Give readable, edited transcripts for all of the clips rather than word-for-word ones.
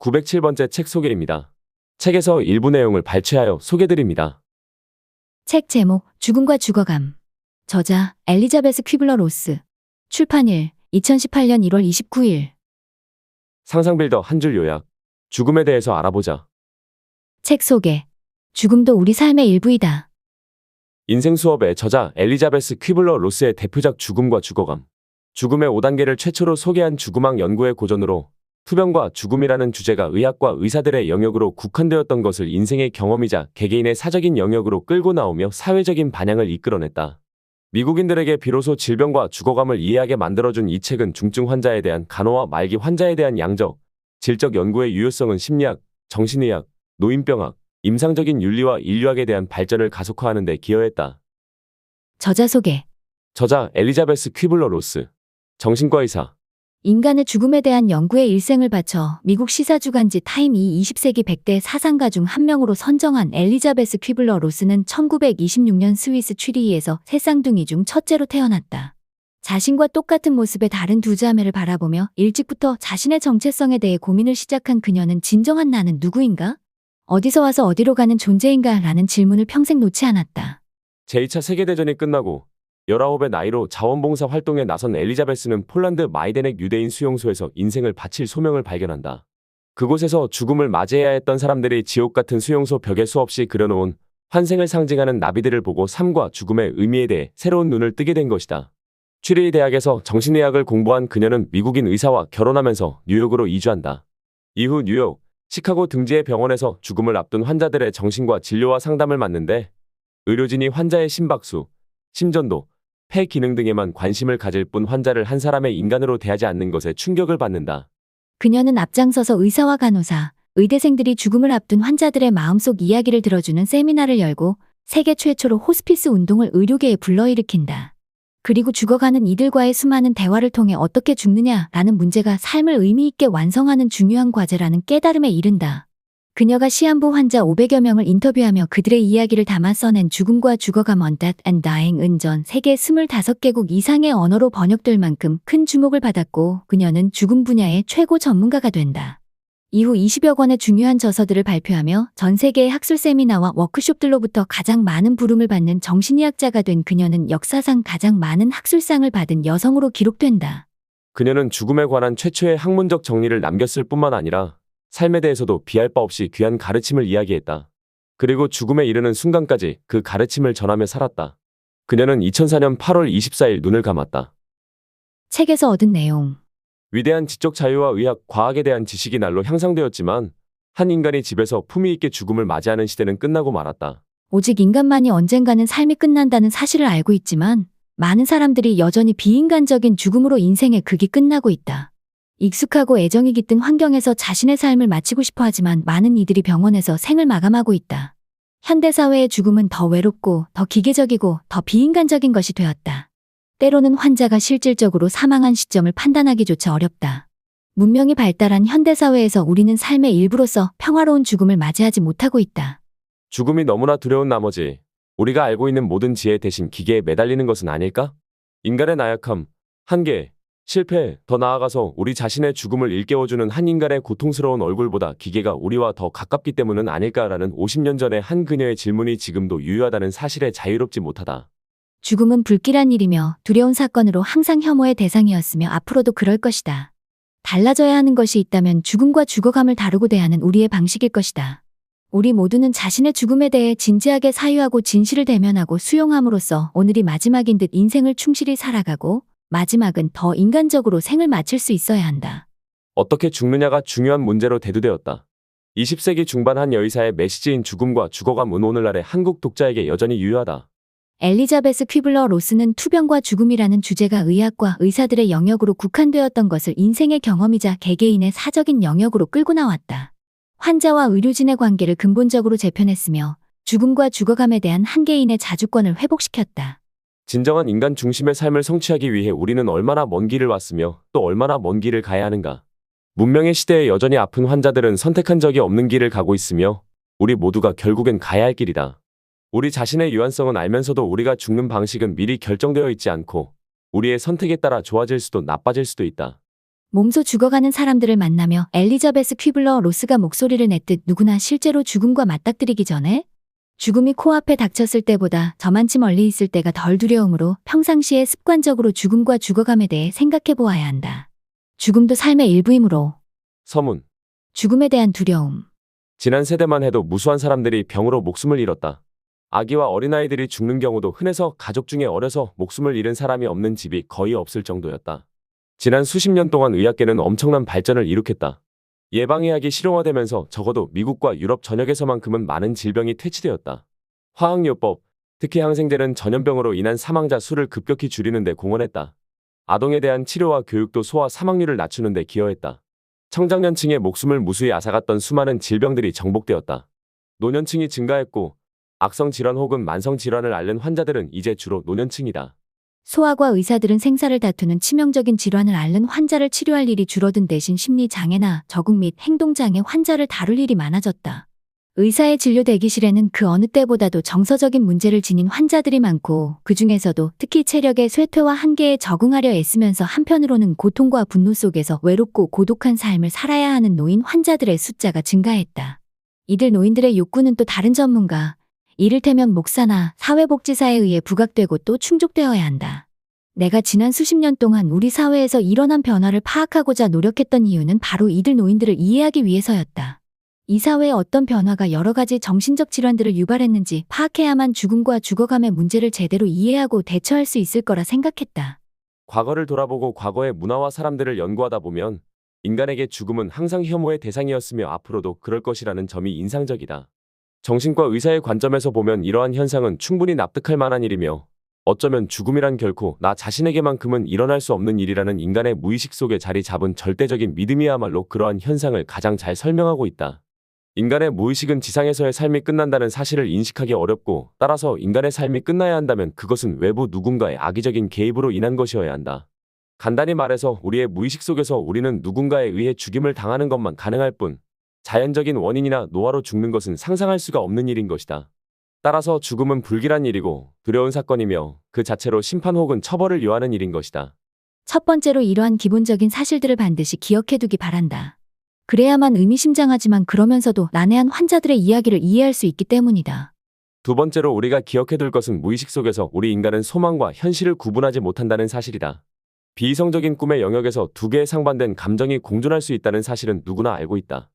907번째 책 소개입니다. 책에서 일부 내용을 발췌하여 소개드립니다. 책 제목 죽음과 죽어감. 저자 엘리자베스 퀴블러-로스. 출판일 2018년 1월 29일. 상상빌더 한 줄 요약. 죽음에 대해서 알아보자. 책 소개. 죽음도 우리 삶의 일부이다. 인생 수업의 저자 엘리자베스 퀴블러-로스의 대표작 죽음과 죽어감. 죽음의 5단계를 최초로 소개한 죽음학 연구의 고전으로 투병과 죽음이라는 주제가 의학과 의사들의 영역으로 국한되었던 것을 인생의 경험이자 개개인의 사적인 영역으로 끌고 나오며 사회적인 반향을 이끌어냈다. 미국인들에게 비로소 질병과 죽어감을 이해하게 만들어준 이 책은 중증 환자에 대한 간호와 말기 환자에 대한 양적, 질적 연구의 유효성은 심리학, 정신의학, 노인병학, 임상적인 윤리와 인류학에 대한 발전을 가속화하는 데 기여했다. 저자 소개. 저자 엘리자베스 퀴블러-로스. 정신과 의사. 인간의 죽음에 대한 연구에 일생을 바쳐 미국 시사주간지 타임이 20세기 100대 사상가 중 한 명으로 선정한 엘리자베스 퀴블러-로스는 1926년 스위스 취리히에서 세 쌍둥이 중 첫째로 태어났다. 자신과 똑같은 모습의 다른 두 자매를 바라보며 일찍부터 자신의 정체성에 대해 고민을 시작한 그녀는 진정한 나는 누구인가? 어디서 와서 어디로 가는 존재인가? 라는 질문을 평생 놓지 않았다. 제2차 세계대전이 끝나고 19의 나이로 자원봉사 활동에 나선 엘리자베스는 폴란드 마이데넥 유대인 수용소에서 인생을 바칠 소명을 발견한다. 그곳에서 죽음을 맞이해야 했던 사람들이 지옥 같은 수용소 벽에 수없이 그려놓은 환생을 상징하는 나비들을 보고 삶과 죽음의 의미에 대해 새로운 눈을 뜨게 된 것이다. 취리히 대학에서 정신의학을 공부한 그녀는 미국인 의사와 결혼하면서 뉴욕으로 이주한다. 이후 뉴욕, 시카고 등지의 병원에서 죽음을 앞둔 환자들의 정신과 진료와 상담을 맡는데 의료진이 환자의 심박수, 심전도, 폐 기능 등에만 관심을 가질 뿐 환자를 한 사람의 인간으로 대하지 않는 것에 충격을 받는다. 그녀는 앞장서서 의사와 간호사, 의대생들이 죽음을 앞둔 환자들의 마음속 이야기를 들어주는 세미나를 열고 세계 최초로 호스피스 운동을 의료계에 불러일으킨다. 그리고 죽어가는 이들과의 수많은 대화를 통해 어떻게 죽느냐라는 문제가 삶을 의미 있게 완성하는 중요한 과제라는 깨달음에 이른다. 그녀가 시한부 환자 500여 명을 인터뷰하며 그들의 이야기를 담아 써낸 죽음과 죽어감 On Death and Dying은 전 세계 25개국 이상의 언어로 번역될 만큼 큰 주목을 받았고 그녀는 죽음 분야의 최고 전문가가 된다. 이후 20여 권의 중요한 저서들을 발표하며 전 세계의 학술 세미나와 워크숍들로부터 가장 많은 부름을 받는 정신의학자가 된 그녀는 역사상 가장 많은 학술상을 받은 여성으로 기록된다. 그녀는 죽음에 관한 최초의 학문적 정리를 남겼을 뿐만 아니라 삶에 대해서도 비할 바 없이 귀한 가르침을 이야기했다. 그리고 죽음에 이르는 순간까지 그 가르침을 전하며 살았다. 그녀는 2004년 8월 24일 눈을 감았다. 책에서 얻은 내용. 위대한 지적 자유와 의학, 과학에 대한 지식이 날로 향상되었지만 한 인간이 집에서 품위 있게 죽음을 맞이하는 시대는 끝나고 말았다. 오직 인간만이 언젠가는 삶이 끝난다는 사실을 알고 있지만 많은 사람들이 여전히 비인간적인 죽음으로 인생의 극이 끝나고 있다. 익숙하고 애정이 깃든 환경에서 자신의 삶을 마치고 싶어 하지만 많은 이들이 병원에서 생을 마감하고 있다. 현대사회의 죽음은 더 외롭고 더 기계적이고 더 비인간적인 것이 되었다. 때로는 환자가 실질적으로 사망한 시점을 판단하기조차 어렵다. 문명이 발달한 현대사회에서 우리는 삶의 일부로서 평화로운 죽음을 맞이하지 못하고 있다. 죽음이 너무나 두려운 나머지 우리가 알고 있는 모든 지혜 대신 기계에 매달리는 것은 아닐까? 인간의 나약함, 한계, 실패, 더 나아가서 우리 자신의 죽음을 일깨워주는 한 인간의 고통스러운 얼굴보다 기계가 우리와 더 가깝기 때문은 아닐까라는 50년 전의 한 그녀의 질문이 지금도 유효하다는 사실에 자유롭지 못하다. 죽음은 불길한 일이며 두려운 사건으로 항상 혐오의 대상이었으며 앞으로도 그럴 것이다. 달라져야 하는 것이 있다면 죽음과 죽어감을 다루고 대하는 우리의 방식일 것이다. 우리 모두는 자신의 죽음에 대해 진지하게 사유하고 진실을 대면하고 수용함으로써 오늘이 마지막인 듯 인생을 충실히 살아가고 마지막은 더 인간적으로 생을 마칠 수 있어야 한다. 어떻게 죽느냐가 중요한 문제로 대두되었다. 20세기 중반 한 여의사의 메시지인 죽음과 죽어감은 오늘날의 한국 독자에게 여전히 유효하다. 엘리자베스 퀴블러-로스는 투병과 죽음이라는 주제가 의학과 의사들의 영역으로 국한되었던 것을 인생의 경험이자 개개인의 사적인 영역으로 끌고 나왔다. 환자와 의료진의 관계를 근본적으로 재편했으며 죽음과 죽어감에 대한 한 개인의 자주권을 회복시켰다. 진정한 인간 중심의 삶을 성취하기 위해 우리는 얼마나 먼 길을 왔으며 또 얼마나 먼 길을 가야 하는가. 문명의 시대에 여전히 아픈 환자들은 선택한 적이 없는 길을 가고 있으며 우리 모두가 결국엔 가야 할 길이다. 우리 자신의 유한성은 알면서도 우리가 죽는 방식은 미리 결정되어 있지 않고 우리의 선택에 따라 좋아질 수도 나빠질 수도 있다. 몸소 죽어가는 사람들을 만나며 엘리자베스 퀴블러 로스가 목소리를 냈듯 누구나 실제로 죽음과 맞닥뜨리기 전에 죽음이 코앞에 닥쳤을 때보다 저만치 멀리 있을 때가 덜 두려움으로 평상시에 습관적으로 죽음과 죽어감에 대해 생각해 보아야 한다. 죽음도 삶의 일부이므로 서문. 죽음에 대한 두려움. 지난 세대만 해도 무수한 사람들이 병으로 목숨을 잃었다. 아기와 어린아이들이 죽는 경우도 흔해서 가족 중에 어려서 목숨을 잃은 사람이 없는 집이 거의 없을 정도였다. 지난 수십 년 동안 의학계는 엄청난 발전을 이룩했다. 예방의학이 실용화되면서 적어도 미국과 유럽 전역에서만큼은 많은 질병이 퇴치되었다. 화학요법, 특히 항생제는 전염병으로 인한 사망자 수를 급격히 줄이는 데 공헌했다. 아동에 대한 치료와 교육도 소아 사망률을 낮추는 데 기여했다. 청장년층의 목숨을 무수히 앗아갔던 수많은 질병들이 정복되었다. 노년층이 증가했고 악성 질환 혹은 만성 질환을 앓는 환자들은 이제 주로 노년층이다. 소아과 의사들은 생사를 다투는 치명적인 질환을 앓는 환자를 치료할 일이 줄어든 대신 심리장애나 적응 및 행동장애 환자를 다룰 일이 많아졌다. 의사의 진료 대기실에는 그 어느 때보다도 정서적인 문제를 지닌 환자들이 많고 그 중에서도 특히 체력의 쇠퇴와 한계에 적응하려 애쓰면서 한편으로는 고통과 분노 속에서 외롭고 고독한 삶을 살아야 하는 노인 환자들의 숫자가 증가했다. 이들 노인들의 욕구는 또 다른 전문가, 이를테면 목사나 사회복지사에 의해 부각되고 또 충족되어야 한다. 내가 지난 수십 년 동안 우리 사회에서 일어난 변화를 파악하고자 노력했던 이유는 바로 이들 노인들을 이해하기 위해서였다. 이 사회의 어떤 변화가 여러 가지 정신적 질환들을 유발했는지 파악해야만 죽음과 죽어감의 문제를 제대로 이해하고 대처할 수 있을 거라 생각했다. 과거를 돌아보고 과거의 문화와 사람들을 연구하다 보면 인간에게 죽음은 항상 혐오의 대상이었으며 앞으로도 그럴 것이라는 점이 인상적이다. 정신과 의사의 관점에서 보면 이러한 현상은 충분히 납득할 만한 일이며 어쩌면 죽음이란 결코 나 자신에게만큼은 일어날 수 없는 일이라는 인간의 무의식 속에 자리 잡은 절대적인 믿음이야말로 그러한 현상을 가장 잘 설명하고 있다. 인간의 무의식은 지상에서의 삶이 끝난다는 사실을 인식하기 어렵고 따라서 인간의 삶이 끝나야 한다면 그것은 외부 누군가의 악의적인 개입으로 인한 것이어야 한다. 간단히 말해서 우리의 무의식 속에서 우리는 누군가에 의해 죽임을 당하는 것만 가능할 뿐 자연적인 원인이나 노화로 죽는 것은 상상할 수가 없는 일인 것이다. 따라서 죽음은 불길한 일이고 두려운 사건이며 그 자체로 심판 혹은 처벌을 요하는 일인 것이다. 첫 번째로 이러한 기본적인 사실들을 반드시 기억해두기 바란다. 그래야만 의미심장하지만 그러면서도 난해한 환자들의 이야기를 이해할 수 있기 때문이다. 두 번째로 우리가 기억해둘 것은 무의식 속에서 우리 인간은 소망과 현실을 구분하지 못한다는 사실이다. 비이성적인 꿈의 영역에서 두 개의 상반된 감정이 공존할 수 있다는 사실은 누구나 알고 있다.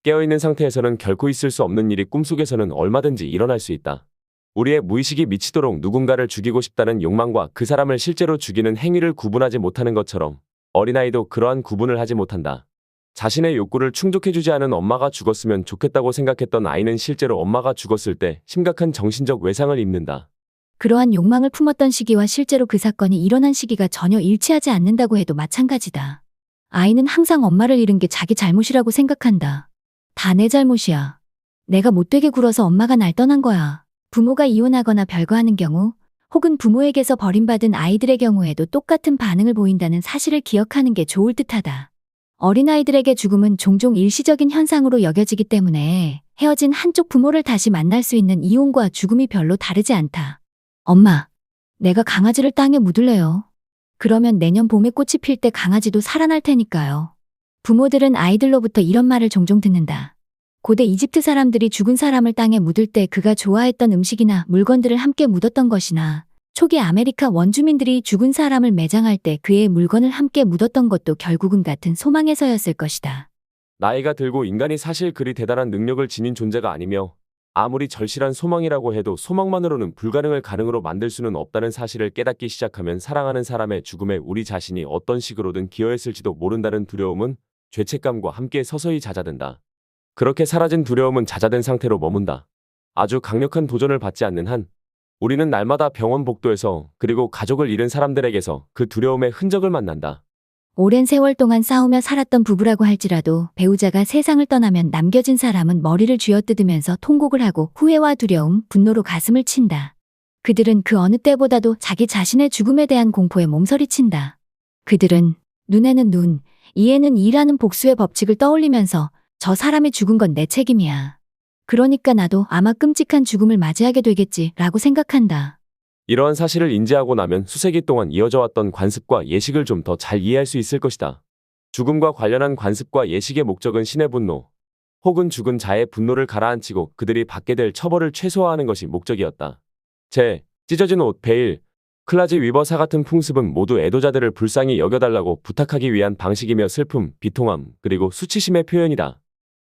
깨어있는 상태에서는 결코 있을 수 없는 일이 꿈속에서는 얼마든지 일어날 수 있다. 우리의 무의식이 미치도록 누군가를 죽이고 싶다는 욕망과 그 사람을 실제로 죽이는 행위를 구분하지 못하는 것처럼 어린아이도 그러한 구분을 하지 못한다. 자신의 욕구를 충족해주지 않은 엄마가 죽었으면 좋겠다고 생각했던 아이는 실제로 엄마가 죽었을 때 심각한 정신적 외상을 입는다. 그러한 욕망을 품었던 시기와 실제로 그 사건이 일어난 시기가 전혀 일치하지 않는다고 해도 마찬가지다. 아이는 항상 엄마를 잃은 게 자기 잘못이라고 생각한다. 다 내 잘못이야. 내가 못되게 굴어서 엄마가 날 떠난 거야. 부모가 이혼하거나 별거하는 경우, 혹은 부모에게서 버림받은 아이들의 경우에도 똑같은 반응을 보인다는 사실을 기억하는 게 좋을 듯하다. 어린아이들에게 죽음은 종종 일시적인 현상으로 여겨지기 때문에 헤어진 한쪽 부모를 다시 만날 수 있는 이혼과 죽음이 별로 다르지 않다. 엄마, 내가 강아지를 땅에 묻을래요. 그러면 내년 봄에 꽃이 필 때 강아지도 살아날 테니까요. 부모들은 아이들로부터 이런 말을 종종 듣는다. 고대 이집트 사람들이 죽은 사람을 땅에 묻을 때 그가 좋아했던 음식이나 물건들을 함께 묻었던 것이나 초기 아메리카 원주민들이 죽은 사람을 매장할 때 그의 물건을 함께 묻었던 것도 결국은 같은 소망에서였을 것이다. 나이가 들고 인간이 사실 그리 대단한 능력을 지닌 존재가 아니며 아무리 절실한 소망이라고 해도 소망만으로는 불가능을 가능으로 만들 수는 없다는 사실을 깨닫기 시작하면 사랑하는 사람의 죽음에 우리 자신이 어떤 식으로든 기여했을지도 모른다는 두려움은 죄책감과 함께 서서히 잦아든다. 그렇게 사라진 두려움은 잦아든 상태로 머문다. 아주 강력한 도전을 받지 않는 한 우리는 날마다 병원 복도에서 그리고 가족을 잃은 사람들에게서 그 두려움의 흔적을 만난다. 오랜 세월 동안 싸우며 살았던 부부라고 할지라도 배우자가 세상을 떠나면 남겨진 사람은 머리를 쥐어뜯으면서 통곡을 하고 후회와 두려움, 분노로 가슴을 친다. 그들은 그 어느 때보다도 자기 자신의 죽음에 대한 공포에 몸서리친다. 그들은 눈에는 눈, 이에는 이라는 복수의 법칙을 떠올리면서 저 사람이 죽은 건 내 책임이야. 그러니까 나도 아마 끔찍한 죽음을 맞이하게 되겠지 라고 생각한다. 이러한 사실을 인지하고 나면 수세기 동안 이어져 왔던 관습과 예식을 좀 더 잘 이해할 수 있을 것이다. 죽음과 관련한 관습과 예식의 목적은 신의 분노, 혹은 죽은 자의 분노를 가라앉히고 그들이 받게 될 처벌을 최소화하는 것이 목적이었다. 찢어진 옷, 베일, 클라지 위버사 같은 풍습은 모두 애도자들을 불쌍히 여겨달라고 부탁하기 위한 방식이며 슬픔, 비통함, 그리고 수치심의 표현이다.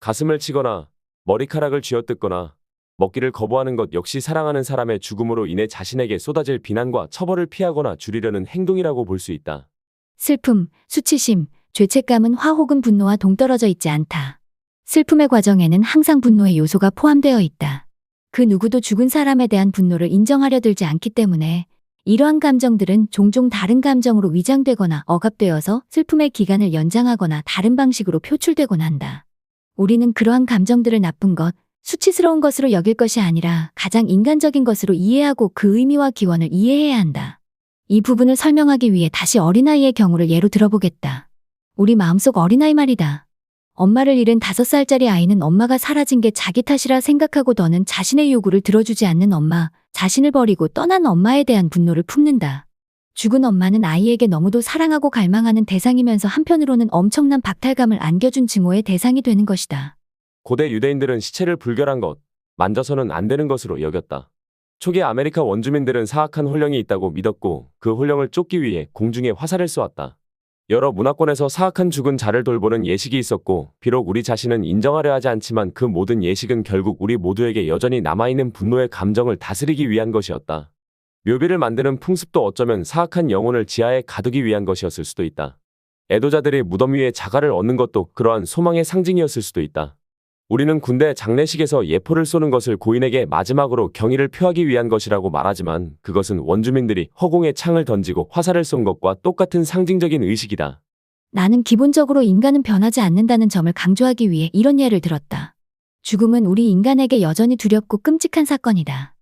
가슴을 치거나 머리카락을 쥐어뜯거나 먹기를 거부하는 것 역시 사랑하는 사람의 죽음으로 인해 자신에게 쏟아질 비난과 처벌을 피하거나 줄이려는 행동이라고 볼 수 있다. 슬픔, 수치심, 죄책감은 화 혹은 분노와 동떨어져 있지 않다. 슬픔의 과정에는 항상 분노의 요소가 포함되어 있다. 그 누구도 죽은 사람에 대한 분노를 인정하려 들지 않기 때문에 이러한 감정들은 종종 다른 감정으로 위장되거나 억압되어서 슬픔의 기간을 연장하거나 다른 방식으로 표출되곤 한다. 우리는 그러한 감정들을 나쁜 것, 수치스러운 것으로 여길 것이 아니라 가장 인간적인 것으로 이해하고 그 의미와 기원을 이해해야 한다. 이 부분을 설명하기 위해 다시 어린아이의 경우를 예로 들어보겠다. 우리 마음속 어린아이 말이다. 엄마를 잃은 5살짜리 아이는 엄마가 사라진 게 자기 탓이라 생각하고 더는 자신의 요구를 들어주지 않는 엄마, 자신을 버리고 떠난 엄마에 대한 분노를 품는다. 죽은 엄마는 아이에게 너무도 사랑하고 갈망하는 대상이면서 한편으로는 엄청난 박탈감을 안겨준 증오의 대상이 되는 것이다. 고대 유대인들은 시체를 불결한 것, 만져서는 안 되는 것으로 여겼다. 초기 아메리카 원주민들은 사악한 혼령이 있다고 믿었고 그 혼령을 쫓기 위해 공중에 화살을 쏘았다. 여러 문화권에서 사악한 죽은 자를 돌보는 예식이 있었고 비록 우리 자신은 인정하려 하지 않지만 그 모든 예식은 결국 우리 모두에게 여전히 남아있는 분노의 감정을 다스리기 위한 것이었다. 묘비를 만드는 풍습도 어쩌면 사악한 영혼을 지하에 가두기 위한 것이었을 수도 있다. 애도자들이 무덤 위에 자갈을 얹는 것도 그러한 소망의 상징이었을 수도 있다. 우리는 군대 장례식에서 예포를 쏘는 것을 고인에게 마지막으로 경의를 표하기 위한 것이라고 말하지만 그것은 원주민들이 허공에 창을 던지고 화살을 쏜 것과 똑같은 상징적인 의식이다. 나는 기본적으로 인간은 변하지 않는다는 점을 강조하기 위해 이런 예를 들었다. 죽음은 우리 인간에게 여전히 두렵고 끔찍한 사건이다.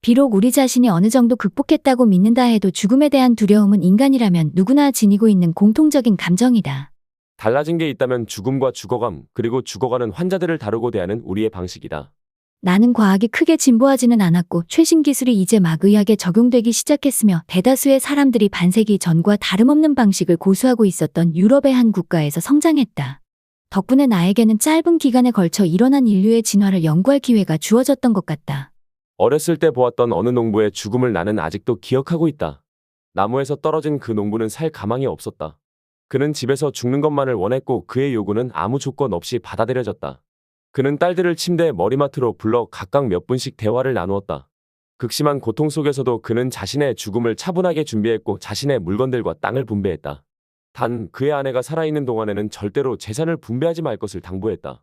비록 우리 자신이 어느 정도 극복했다고 믿는다 해도 죽음에 대한 두려움은 인간이라면 누구나 지니고 있는 공통적인 감정이다. 달라진 게 있다면 죽음과 죽어감, 그리고 죽어가는 환자들을 다루고 대하는 우리의 방식이다. 나는 과학이 크게 진보하지는 않았고 최신 기술이 이제 막 의학에 적용되기 시작했으며 대다수의 사람들이 반세기 전과 다름없는 방식을 고수하고 있었던 유럽의 한 국가에서 성장했다. 덕분에 나에게는 짧은 기간에 걸쳐 일어난 인류의 진화를 연구할 기회가 주어졌던 것 같다. 어렸을 때 보았던 어느 농부의 죽음을 나는 아직도 기억하고 있다. 나무에서 떨어진 그 농부는 살 가망이 없었다. 그는 집에서 죽는 것만을 원했고 그의 요구는 아무 조건 없이 받아들여졌다. 그는 딸들을 침대 머리맡으로 불러 각각 몇 분씩 대화를 나누었다. 극심한 고통 속에서도 그는 자신의 죽음을 차분하게 준비했고 자신의 물건들과 땅을 분배했다. 단 그의 아내가 살아있는 동안에는 절대로 재산을 분배하지 말 것을 당부했다.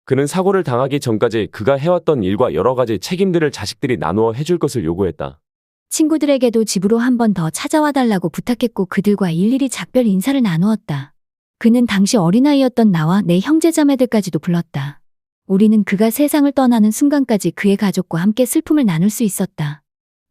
그는 사고를 당하기 전까지 그가 해왔던 일과 여러 가지 책임들을 자식들이 나누어 해줄 것을 요구했다. 친구들에게도 집으로 한 번 더 찾아와 달라고 부탁했고 그들과 일일이 작별 인사를 나누었다. 그는 당시 어린아이였던 나와 내 형제자매들까지도 불렀다. 우리는 그가 세상을 떠나는 순간까지 그의 가족과 함께 슬픔을 나눌 수 있었다.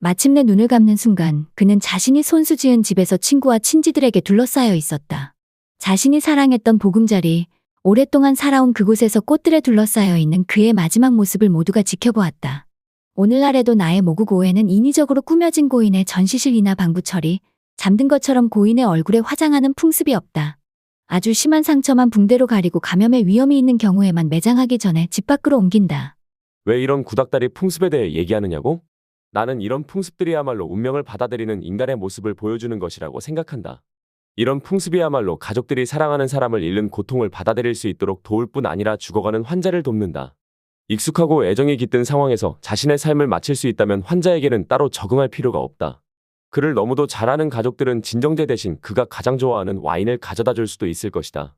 마침내 눈을 감는 순간 그는 자신이 손수 지은 집에서 친구와 친지들에게 둘러싸여 있었다. 자신이 사랑했던 보금자리, 오랫동안 살아온 그곳에서 꽃들에 둘러싸여 있는 그의 마지막 모습을 모두가 지켜보았다. 오늘날에도 나의 모국 오해는 인위적으로 꾸며진 고인의 전시실이나 방부 처리, 잠든 것처럼 고인의 얼굴에 화장하는 풍습이 없다. 아주 심한 상처만 붕대로 가리고 감염의 위험이 있는 경우에만 매장하기 전에 집 밖으로 옮긴다. 왜 이런 구닥다리 풍습에 대해 얘기하느냐고? 나는 이런 풍습들이야말로 운명을 받아들이는 인간의 모습을 보여주는 것이라고 생각한다. 이런 풍습이야말로 가족들이 사랑하는 사람을 잃는 고통을 받아들일 수 있도록 도울 뿐 아니라 죽어가는 환자를 돕는다. 익숙하고 애정이 깃든 상황에서 자신의 삶을 마칠 수 있다면 환자에게는 따로 적응할 필요가 없다. 그를 너무도 잘 아는 가족들은 진정제 대신 그가 가장 좋아하는 와인을 가져다 줄 수도 있을 것이다.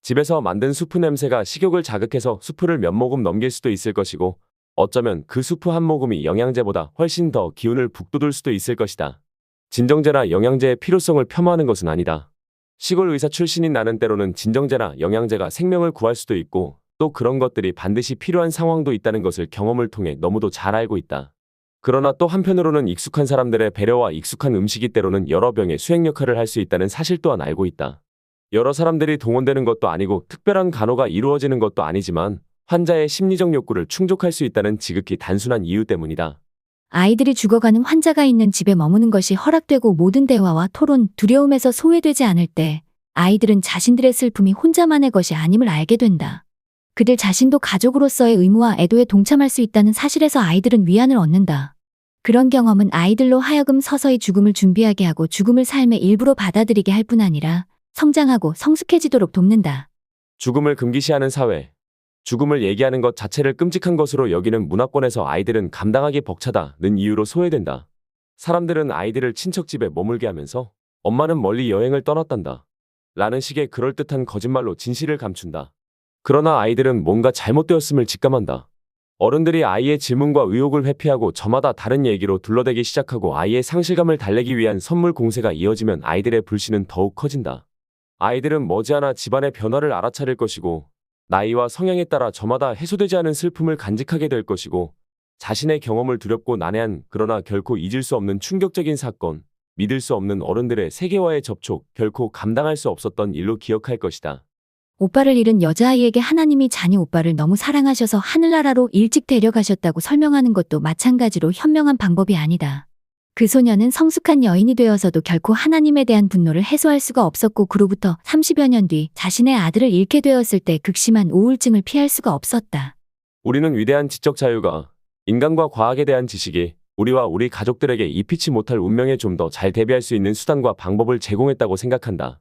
집에서 만든 수프 냄새가 식욕을 자극해서 수프를 몇 모금 넘길 수도 있을 것이고 어쩌면 그 수프 한 모금이 영양제보다 훨씬 더 기운을 북돋을 수도 있을 것이다. 진정제나 영양제의 필요성을 폄하하는 것은 아니다. 시골 의사 출신인 나는 때로는 진정제나 영양제가 생명을 구할 수도 있고 또 그런 것들이 반드시 필요한 상황도 있다는 것을 경험을 통해 너무도 잘 알고 있다. 그러나 또 한편으로는 익숙한 사람들의 배려와 익숙한 음식이 때로는 여러 병의 수행 역할을 할 수 있다는 사실 또한 알고 있다. 여러 사람들이 동원되는 것도 아니고 특별한 간호가 이루어지는 것도 아니지만 환자의 심리적 욕구를 충족할 수 있다는 지극히 단순한 이유 때문이다. 아이들이 죽어가는 환자가 있는 집에 머무는 것이 허락되고 모든 대화와 토론, 두려움에서 소외되지 않을 때 아이들은 자신들의 슬픔이 혼자만의 것이 아님을 알게 된다. 그들 자신도 가족으로서의 의무와 애도에 동참할 수 있다는 사실에서 아이들은 위안을 얻는다. 그런 경험은 아이들로 하여금 서서히 죽음을 준비하게 하고 죽음을 삶의 일부로 받아들이게 할 뿐 아니라 성장하고 성숙해지도록 돕는다. 죽음을 금기시하는 사회. 죽음을 얘기하는 것 자체를 끔찍한 것으로 여기는 문화권에서 아이들은 감당하기 벅차다는 이유로 소외된다. 사람들은 아이들을 친척 집에 머물게 하면서 엄마는 멀리 여행을 떠났단다. 라는 식의 그럴듯한 거짓말로 진실을 감춘다. 그러나 아이들은 뭔가 잘못되었음을 직감한다. 어른들이 아이의 질문과 의혹을 회피하고 저마다 다른 얘기로 둘러대기 시작하고 아이의 상실감을 달래기 위한 선물 공세가 이어지면 아이들의 불신은 더욱 커진다. 아이들은 머지않아 집안의 변화를 알아차릴 것이고 나이와 성향에 따라 저마다 해소되지 않은 슬픔을 간직하게 될 것이고 자신의 경험을 두렵고 난해한 그러나 결코 잊을 수 없는 충격적인 사건, 믿을 수 없는 어른들의 세계와의 접촉, 결코 감당할 수 없었던 일로 기억할 것이다. 오빠를 잃은 여자아이에게 하나님이 자니 오빠를 너무 사랑하셔서 하늘나라로 일찍 데려가셨다고 설명하는 것도 마찬가지로 현명한 방법이 아니다. 그 소녀는 성숙한 여인이 되어서도 결코 하나님에 대한 분노를 해소할 수가 없었고 그로부터 30여 년 뒤 자신의 아들을 잃게 되었을 때 극심한 우울증을 피할 수가 없었다. 우리는 위대한 지적 자유가 인간과 과학에 대한 지식이 우리와 우리 가족들에게 입히지 못할 운명에 좀 더 잘 대비할 수 있는 수단과 방법을 제공했다고 생각한다.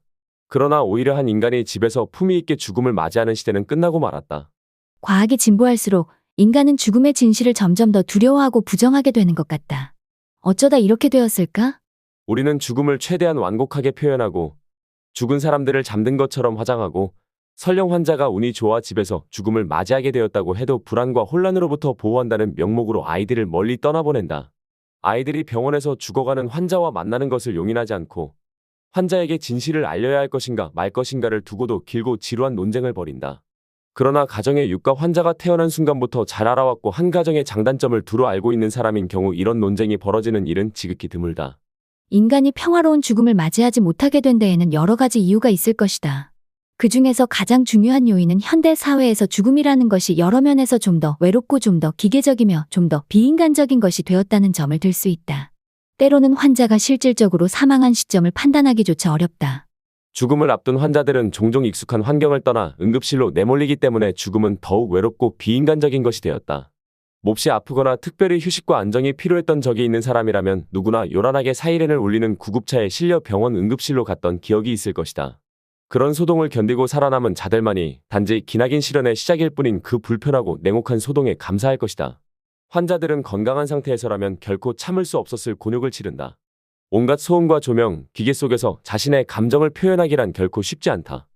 그러나 오히려 한 인간이 집에서 품위 있게 죽음을 맞이하는 시대는 끝나고 말았다. 과학이 진보할수록 인간은 죽음의 진실을 점점 더 두려워하고 부정하게 되는 것 같다. 어쩌다 이렇게 되었을까? 우리는 죽음을 최대한 완곡하게 표현하고 죽은 사람들을 잠든 것처럼 화장하고 설령 환자가 운이 좋아 집에서 죽음을 맞이하게 되었다고 해도 불안과 혼란으로부터 보호한다는 명목으로 아이들을 멀리 떠나보낸다. 아이들이 병원에서 죽어가는 환자와 만나는 것을 용인하지 않고 환자에게 진실을 알려야 할 것인가 말 것인가를 두고도 길고 지루한 논쟁을 벌인다. 그러나 가정의 육가 환자가 태어난 순간부터 잘 알아왔고 한 가정의 장단점을 두루 알고 있는 사람인 경우 이런 논쟁이 벌어지는 일은 지극히 드물다. 인간이 평화로운 죽음을 맞이하지 못하게 된 데에는 여러 가지 이유가 있을 것이다. 그 중에서 가장 중요한 요인은 현대 사회에서 죽음이라는 것이 여러 면에서 좀 더 외롭고 좀 더 기계적이며 좀 더 비인간적인 것이 되었다는 점을 들 수 있다. 때로는 환자가 실질적으로 사망한 시점을 판단하기조차 어렵다. 죽음을 앞둔 환자들은 종종 익숙한 환경을 떠나 응급실로 내몰리기 때문에 죽음은 더욱 외롭고 비인간적인 것이 되었다. 몹시 아프거나 특별히 휴식과 안정이 필요했던 적이 있는 사람이라면 누구나 요란하게 사이렌을 울리는 구급차에 실려 병원 응급실로 갔던 기억이 있을 것이다. 그런 소동을 견디고 살아남은 자들만이 단지 기나긴 시련의 시작일 뿐인 그 불편하고 냉혹한 소동에 감사할 것이다. 환자들은 건강한 상태에서라면 결코 참을 수 없었을 곤욕을 치른다. 온갖 소음과 조명, 기계 속에서 자신의 감정을 표현하기란 결코 쉽지 않다.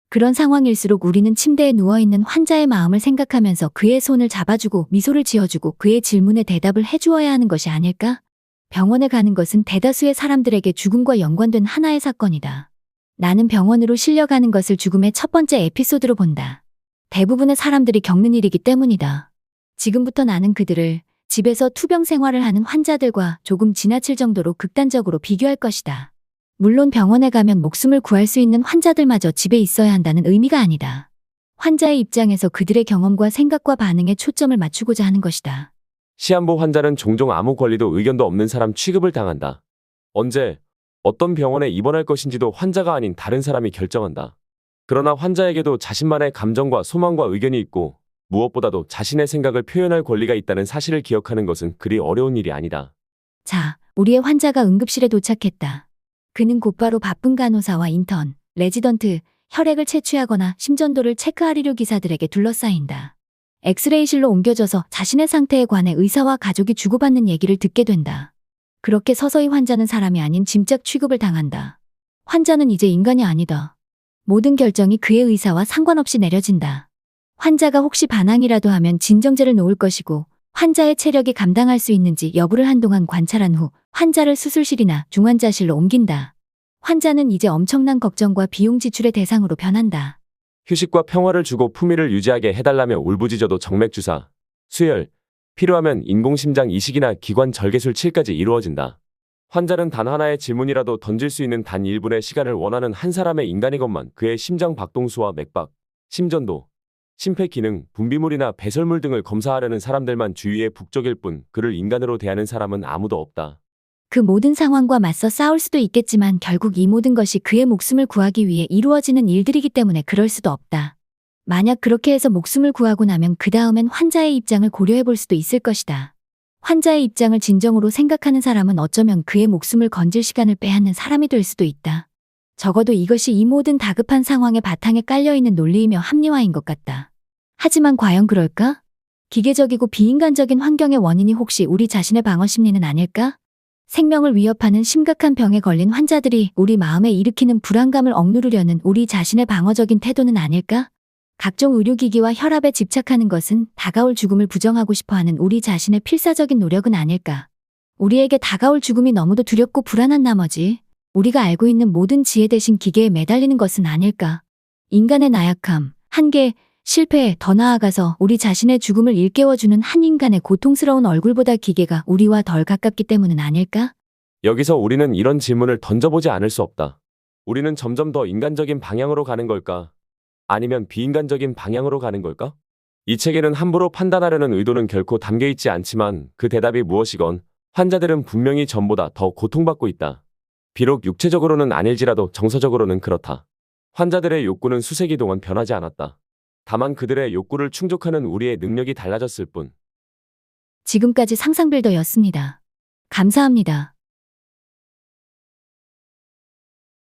그런 상황일수록 우리는 침대에 누워있는 환자의 마음을 생각하면서 그의 손을 잡아주고 미소를 지어주고 그의 질문에 대답을 해주어야 하는 것이 아닐까? 병원에 가는 것은 대다수의 사람들에게 죽음과 연관된 하나의 사건이다. 나는 병원으로 실려가는 것을 죽음의 첫 번째 에피소드로 본다. 대부분의 사람들이 겪는 일이기 때문이다. 지금부터 나는 그들을 집에서 투병 생활을 하는 환자들과 조금 지나칠 정도로 극단적으로 비교할 것이다. 물론 병원에 가면 목숨을 구할 수 있는 환자들마저 집에 있어야 한다는 의미가 아니다. 환자의 입장에서 그들의 경험과 생각과 반응에 초점을 맞추고자 하는 것이다. 시한부 환자는 종종 아무 권리도 의견도 없는 사람 취급을 당한다. 언제, 어떤 병원에 입원할 것인지도 환자가 아닌 다른 사람이 결정한다. 그러나 환자에게도 자신만의 감정과 소망과 의견이 있고 무엇보다도 자신의 생각을 표현할 권리가 있다는 사실을 기억하는 것은 그리 어려운 일이 아니다. 자, 우리의 환자가 응급실에 도착했다. 그는 곧바로 바쁜 간호사와 인턴, 레지던트, 혈액을 채취하거나 심전도를 체크하리려 기사들에게 둘러싸인다. 엑스레이실로 옮겨져서 자신의 상태에 관해 의사와 가족이 주고받는 얘기를 듣게 된다. 그렇게 서서히 환자는 사람이 아닌 짐짝 취급을 당한다. 환자는 이제 인간이 아니다. 모든 결정이 그의 의사와 상관없이 내려진다. 환자가 혹시 반항이라도 하면 진정제를 놓을 것이고 환자의 체력이 감당할 수 있는지 여부를 한동안 관찰한 후 환자를 수술실이나 중환자실로 옮긴다. 환자는 이제 엄청난 걱정과 비용 지출의 대상으로 변한다. 휴식과 평화를 주고 품위를 유지하게 해달라며 울부짖어도 정맥주사, 수혈, 필요하면 인공심장 이식이나 기관 절개술 칠까지 이루어진다. 환자는 단 하나의 질문이라도 던질 수 있는 단 1분의 시간을 원하는 한 사람의 인간이건만 그의 심장 박동수와 맥박, 심전도, 심폐기능, 분비물이나 배설물 등을 검사하려는 사람들만 주위에 북적일 뿐 그를 인간으로 대하는 사람은 아무도 없다. 그 모든 상황과 맞서 싸울 수도 있겠지만 결국 이 모든 것이 그의 목숨을 구하기 위해 이루어지는 일들이기 때문에 그럴 수도 없다. 만약 그렇게 해서 목숨을 구하고 나면 그 다음엔 환자의 입장을 고려해 볼 수도 있을 것이다. 환자의 입장을 진정으로 생각하는 사람은 어쩌면 그의 목숨을 건질 시간을 빼앗는 사람이 될 수도 있다. 적어도 이것이 이 모든 다급한 상황의 바탕에 깔려있는 논리이며 합리화인 것 같다. 하지만 과연 그럴까? 기계적이고 비인간적인 환경의 원인이 혹시 우리 자신의 방어 심리는 아닐까? 생명을 위협하는 심각한 병에 걸린 환자들이 우리 마음에 일으키는 불안감을 억누르려는 우리 자신의 방어적인 태도는 아닐까? 각종 의료기기와 혈압에 집착하는 것은 다가올 죽음을 부정하고 싶어하는 우리 자신의 필사적인 노력은 아닐까? 우리에게 다가올 죽음이 너무도 두렵고 불안한 나머지 우리가 알고 있는 모든 지혜 대신 기계에 매달리는 것은 아닐까? 인간의 나약함, 한계, 실패, 더 나아가서 우리 자신의 죽음을 일깨워주는 한 인간의 고통스러운 얼굴보다 기계가 우리와 덜 가깝기 때문은 아닐까? 여기서 우리는 이런 질문을 던져보지 않을 수 없다. 우리는 점점 더 인간적인 방향으로 가는 걸까? 아니면 비인간적인 방향으로 가는 걸까? 이 책에는 함부로 판단하려는 의도는 결코 담겨 있지 않지만 그 대답이 무엇이건 환자들은 분명히 전보다 더 고통받고 있다. 비록 육체적으로는 아닐지라도 정서적으로는 그렇다. 환자들의 욕구는 수세기 동안 변하지 않았다. 다만 그들의 욕구를 충족하는 우리의 능력이 달라졌을 뿐. 지금까지 상상빌더였습니다. 감사합니다.